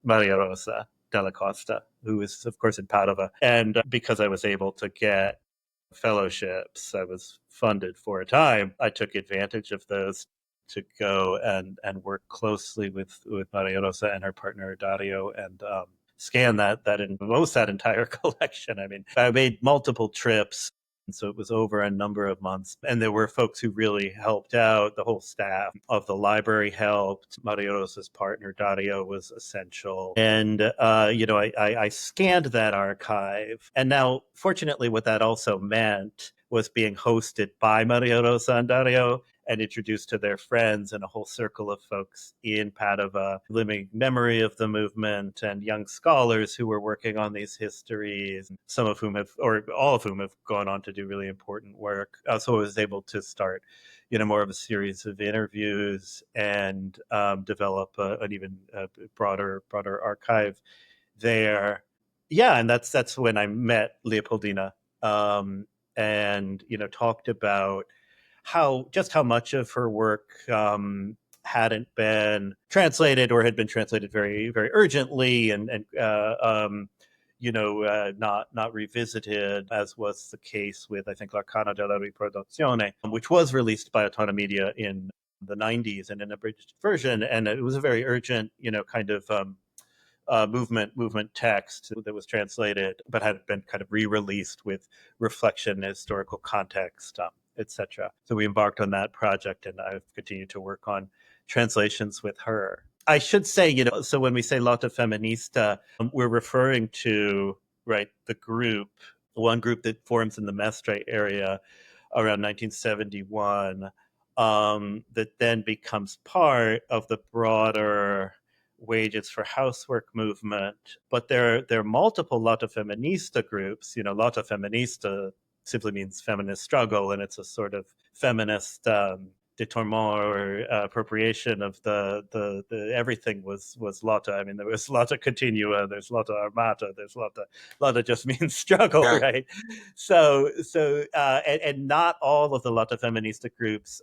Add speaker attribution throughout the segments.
Speaker 1: Maria Rosa della Costa, who is, of course, in Padova. And because I was able to get fellowships, I was funded for a time. I took advantage of those to go and work closely with Maria Rosa and her partner Dario, and scan that in most that entire collection. I mean, I made multiple trips. And so it was over a number of months. And there were folks who really helped out. The whole staff of the library helped. Maria Rosa's partner, Dario, was essential. And, I scanned that archive. And now, fortunately, what that also meant was being hosted by Maria Rosa and Dario and introduced to their friends and a whole circle of folks in Padova, living memory of the movement, and young scholars who were working on these histories, some of whom have, or all of whom have gone on to do really important work. So I was able to start, more of a series of interviews and develop an even broader archive there. Yeah, and that's when I met Leopoldina, and talked about how much of her work hadn't been translated, or had been translated very, very urgently, and not revisited, as was the case with, I think, L'Arcana della Riproduzione, which was released by Autonomia Media in the 90s and in a abridged version, and it was a very urgent, kind of movement text that was translated, but had been kind of re-released with reflection, historical context, etc. So we embarked on that project, and I've continued to work on translations with her. I should say, so when we say Lotta Femminista, we're referring to, right, the group, one group that forms in the Mestre area around 1971, that then becomes part of the broader wages for housework movement. But there are multiple Lotta Feminista groups. Lotta Feminista simply means feminist struggle, and it's a sort of feminist détournement or appropriation of the everything was Lotta. I mean, there was Lotta Continua, there's Lotta Armata, there's Lotta just means struggle, yeah. Right? So and not all of the Lotta Feminista groups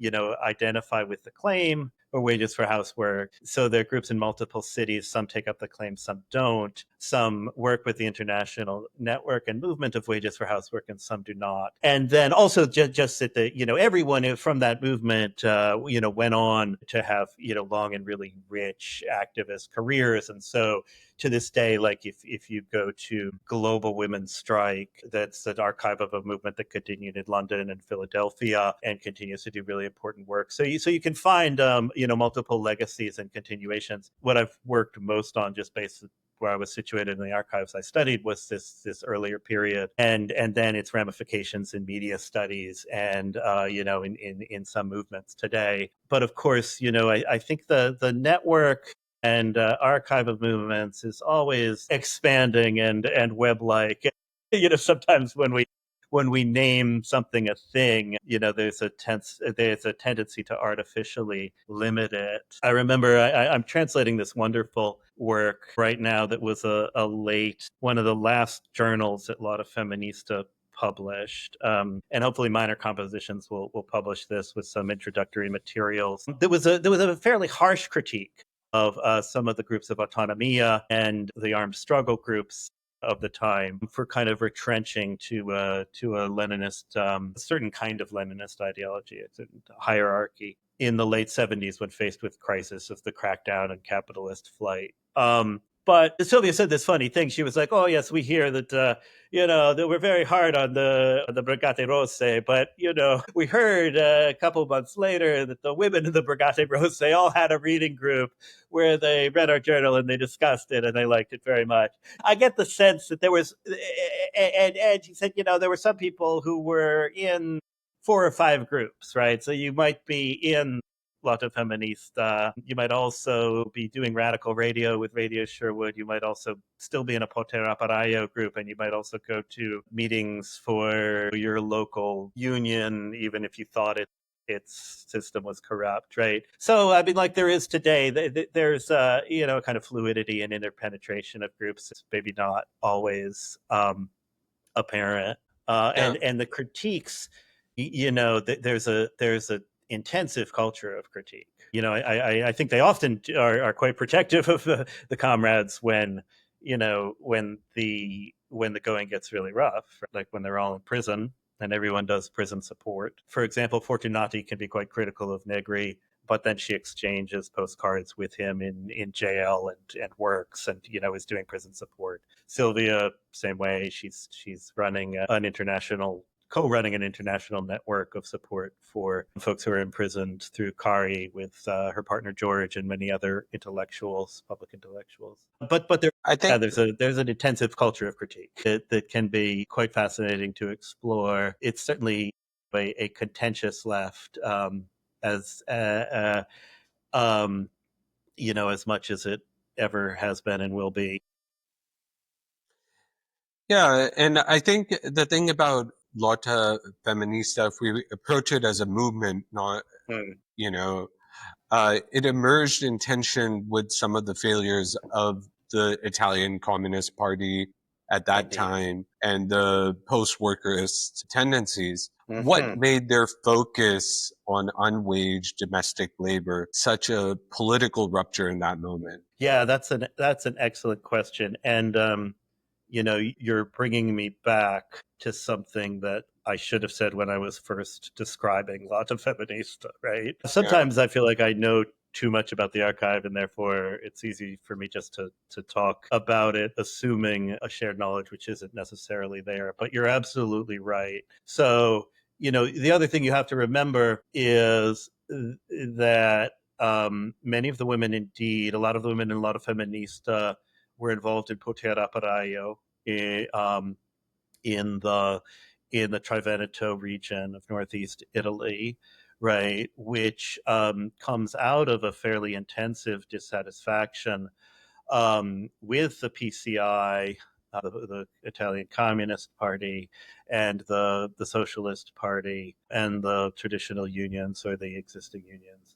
Speaker 1: identify with the claim or wages for housework. So there are groups in multiple cities. Some take up the claim, some don't. Some work with the international network and movement of wages for housework, and some do not. And then also just that everyone from that movement, went on to have, long and really rich activist careers. And so to this day, like if you go to Global Women's Strike, that's an archive of a movement that continued in London and Philadelphia and continues to do really important work. So you can find, multiple legacies and continuations. What I've worked most on, just based where I was situated in the archives I studied, was this earlier period, and then its ramifications in media studies and in some movements today. But of course, I think the network and archive of movements is always expanding and web-like. Sometimes when we name something a thing, there's a tendency to artificially limit it. I remember I'm translating this wonderful work right now that was one of the last journals that Lotta Feminista published, and hopefully Minor Compositions will publish this with some introductory materials. There was a fairly harsh critique of some of the groups of Autonomia and the armed struggle groups of the time for kind of retrenching to a Leninist, a certain kind of Leninist ideology. It's a hierarchy in the late 70s when faced with crisis of the crackdown and capitalist flight. But Sylvia said this funny thing. She was like, "Oh yes, we hear that that we're very hard on the Brigate Rosse, but we heard a couple months later that the women of the Brigate Rosse all had a reading group where they read our journal and they discussed it and they liked it very much." I get the sense that there was, and she said, there were some people who were in 4 or 5 groups, right? So you might be in Lotta Feminista. You might also be doing radical radio with Radio Sherwood. You might also still be in a Potera Parayo group, and you might also go to meetings for your local union, even if you thought its system was corrupt, right? So, I mean, like there is today, there's, kind of fluidity and interpenetration of groups. It's maybe not always apparent. And the critiques, there's a intensive culture of critique. I think they often are quite protective of the comrades when when the going gets really rough, like when they're all in prison and everyone does prison support. For example, Fortunati can be quite critical of Negri, but then she exchanges postcards with him in jail and works and is doing prison support. Sylvia, same way. She's running an international co-running an international network of support for folks who are imprisoned through Kari with her partner George and many other intellectuals, public intellectuals. But
Speaker 2: I think,
Speaker 1: there's an intensive culture of critique that can be quite fascinating to explore. It's certainly a contentious left, as as much as it ever has been and will be.
Speaker 2: yeah, and I think the thing about Lotta Feminista, if we approach it as a movement, not, you know, it emerged in tension with some of the failures of the Italian Communist Party at that
Speaker 1: Indeed.
Speaker 2: time and the post-workerist tendencies. What
Speaker 1: Mm-hmm.
Speaker 2: made their focus on unwaged domestic labor such a political rupture in that moment?
Speaker 1: Yeah, that's an excellent question, and you're bringing me back to something that I should have said when I was first describing Lotta Feminista, right?
Speaker 2: Yeah.
Speaker 1: Sometimes I feel like I know too much about the archive, and therefore it's easy for me just to talk about it, assuming a shared knowledge which isn't necessarily there. But you're absolutely right. So, the other thing you have to remember is that many of the women, indeed, a lot of the women in Lotta Feminista were involved in Potera Paraio, um, in the Triveneto region of northeast Italy, right, which comes out of a fairly intensive dissatisfaction with the PCI, the Italian Communist Party, and the Socialist Party, and the traditional unions or the existing unions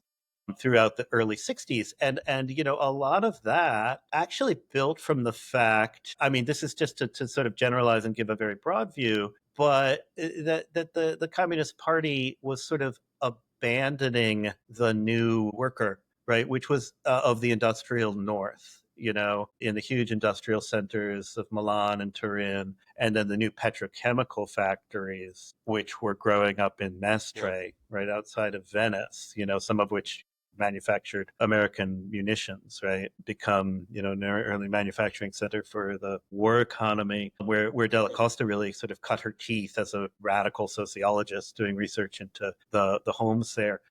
Speaker 1: throughout the early 60s, and a lot of that actually built from the fact, I mean, this is just to sort of generalize and give a very broad view, but that the Communist Party was sort of abandoning the new worker, right, which was of the industrial north, in the huge industrial centers of Milan and Turin, and then the new petrochemical factories, which were growing up in
Speaker 2: Yeah.
Speaker 1: Mestre, right outside of Venice, some of which manufactured American munitions, right? Become, an early manufacturing center for the war economy, where Della Costa really sort of cut her teeth as a radical sociologist doing research into the homes there.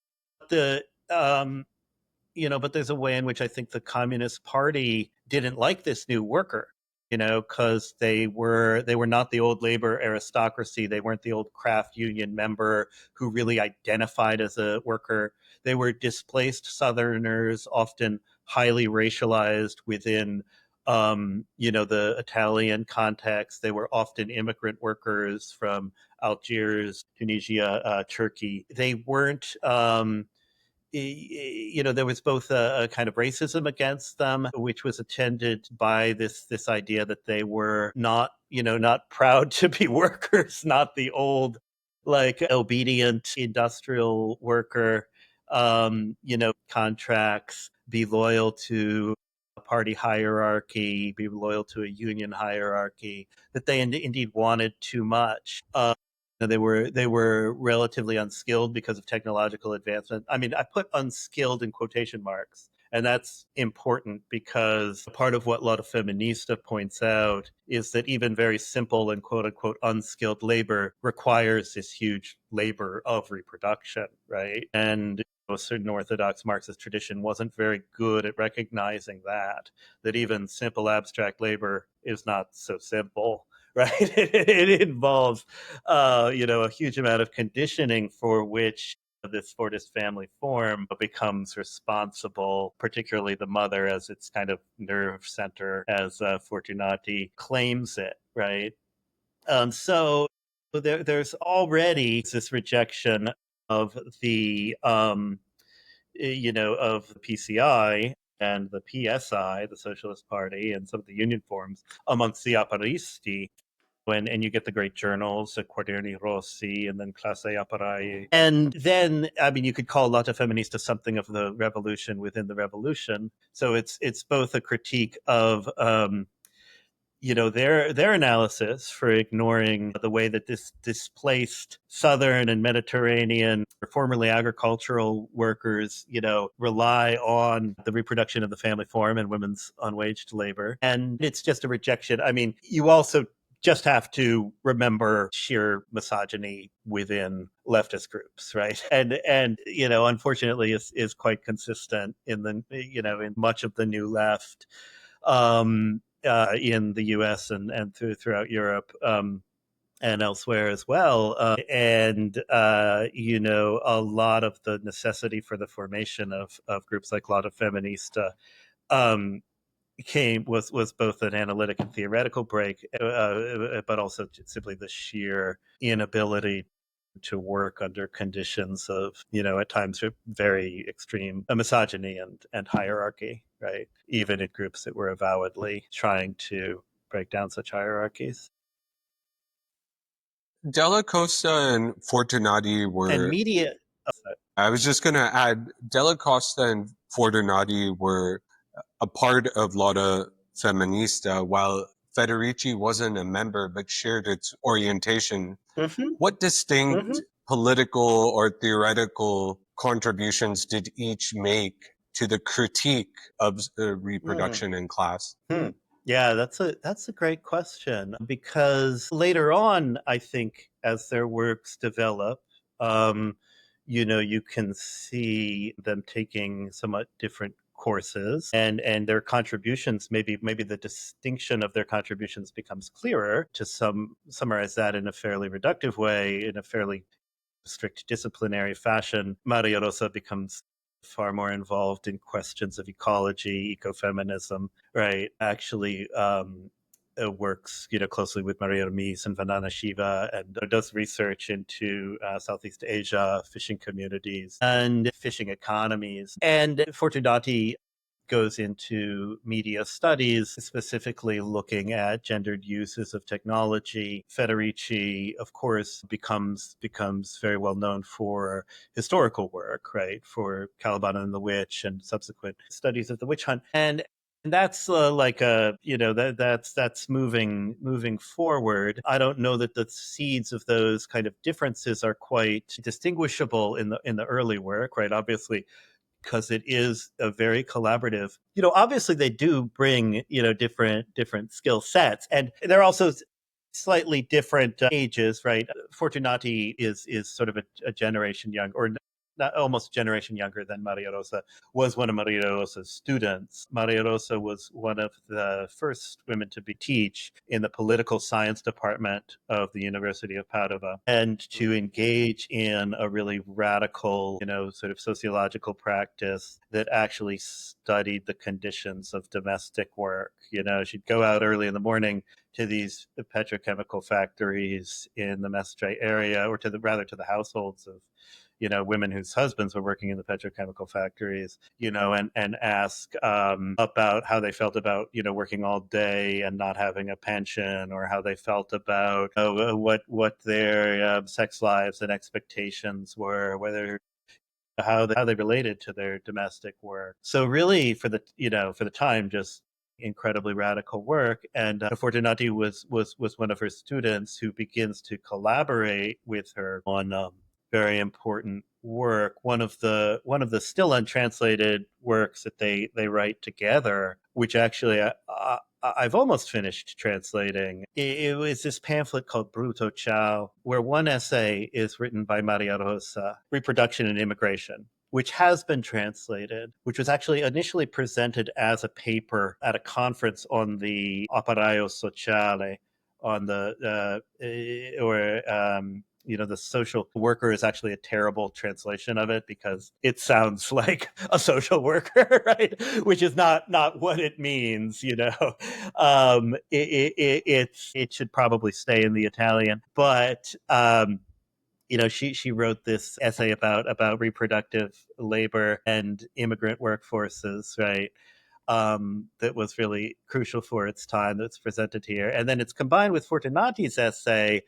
Speaker 1: The but there's a way in which I think the Communist Party didn't like this new worker, because they were not the old labor aristocracy. They weren't the old craft union member who really identified as a worker. They were displaced Southerners, often highly racialized within the Italian context. They were often immigrant workers from Algiers, Tunisia, Turkey. They weren't there was both a kind of racism against them, which was attended by this idea that they were not proud to be workers, not the old, like, obedient industrial worker, contracts, be loyal to a party hierarchy, be loyal to a union hierarchy, that they indeed wanted too much. They were relatively unskilled because of technological advancement. I mean, I put unskilled in quotation marks, and that's important because part of what Lotta Feminista points out is that even very simple and quote unquote unskilled labor requires this huge labor of reproduction, right? And a certain Orthodox Marxist tradition wasn't very good at recognizing that even simple abstract labor is not so simple, right? It involves, a huge amount of conditioning for which this Fordist family form becomes responsible, particularly the mother as its kind of nerve center, as Fortunati claims it, right? So there's already this rejection of the PCI and the PSI, the Socialist Party, and some of the union forms amongst the Apparisti. and you get the great journals, Quaderni Rossi and then Classe Operaie. And then, I mean, you could call Lotta Femminista something of the revolution within the revolution. So it's both a critique of their analysis for ignoring the way that this displaced Southern and Mediterranean, formerly agricultural workers, rely on the reproduction of the family form and women's unwaged labor. And it's just a rejection. I mean, you also just have to remember sheer misogyny within leftist groups, right? And unfortunately is quite consistent in in much of the new left. In the U.S. and throughout Europe and elsewhere as well. A lot of the necessity for the formation of groups like Lotta Feminista um, was both an analytic and theoretical break, but also simply the sheer inability to work under conditions of, at times very extreme misogyny and hierarchy, right? Even in groups that were avowedly trying to break down such hierarchies.
Speaker 2: Della Costa and Fortunati were...
Speaker 1: And media...
Speaker 2: I was just going to add, Della Costa and Fortunati were a part of Lotta Femminista, while Federici wasn't a member but shared its orientation.
Speaker 1: Mm-hmm.
Speaker 2: What distinct political or theoretical contributions did each make to the critique of reproduction in class?
Speaker 1: Yeah, that's a great question, because later on, I think, as their works develop, you can see them taking somewhat different courses, and their contributions, maybe the distinction of their contributions becomes clearer. To summarize that in a fairly reductive way, in a fairly strict disciplinary fashion, Maria Rosa becomes far more involved in questions of ecology, ecofeminism, right? Actually, works, closely with Maria Ramis and Vandana Shiva, and does research into Southeast Asia, fishing communities and fishing economies. And Fortunati goes into media studies, specifically looking at gendered uses of technology. Federici, of course, becomes very well known for historical work, right? For Caliban and the Witch and subsequent studies of the witch hunt. And that's that's moving forward. I don't know that the seeds of those kind of differences are quite distinguishable in the early work, right? Obviously, because it is a very collaborative. Obviously they do bring, different skill sets, and they're also slightly different ages, right? Fortunati is sort of a generation young, or not, almost a generation younger than Maria Rosa, was one of Maria Rosa's students. Maria Rosa was one of the first women to teach in the political science department of the University of Padua, and to engage in a really radical, sort of sociological practice that actually studied the conditions of domestic work. She'd go out early in the morning to these petrochemical factories in the Mestre area, or to the households of women whose husbands were working in the petrochemical factories, and ask about how they felt about, working all day and not having a pension, or how they felt about what their sex lives and expectations were, whether how they related to their domestic work. So really, for the time, just incredibly radical work. And Fortunati was one of her students who begins to collaborate with her on very important work. One of the still untranslated works that they write together, which actually I've almost finished translating. It was this pamphlet called Bruto Ciao, where one essay is written by Maria Rosa, Reproduction and Immigration, which has been translated, which was actually initially presented as a paper at a conference on the operaio sociale, on the the social worker is actually a terrible translation of it, because it sounds like a social worker, right? Which is not what it means. It should probably stay in the Italian, but she wrote this essay about reproductive labor and immigrant workforces, right? that was really crucial for its time that's presented here. And then it's combined with Fortunati's essay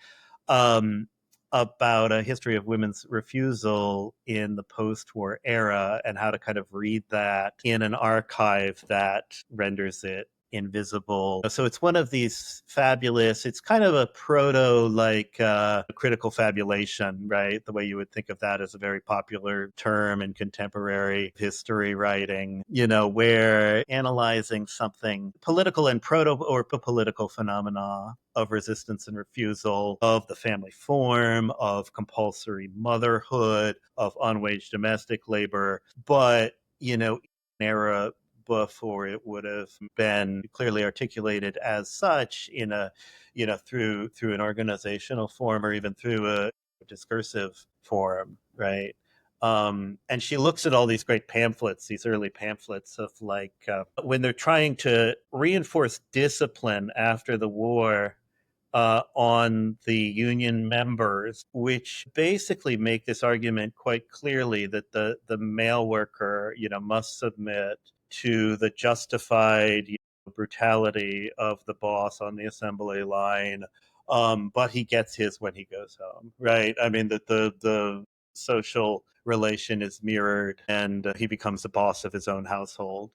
Speaker 1: um, about a history of women's refusal in the post-war era and how to kind of read that in an archive that renders it invisible. So it's one of these fabulous, it's kind of a proto critical fabulation, right? The way you would think of that as a very popular term in contemporary history writing, where analyzing something political and proto or political phenomena of resistance and refusal, of the family form, of compulsory motherhood, of unwaged domestic labor, but, an era before it would have been clearly articulated as such in a, through an organizational form or even through a discursive form, right? And she looks at all these great pamphlets, these early pamphlets of when they're trying to reinforce discipline after the war on the union members, which basically make this argument quite clearly that the male worker, must submit to the justified brutality of the boss on the assembly line, but he gets his when he goes home, right? I mean, that the social relation is mirrored, and he becomes the boss of his own household.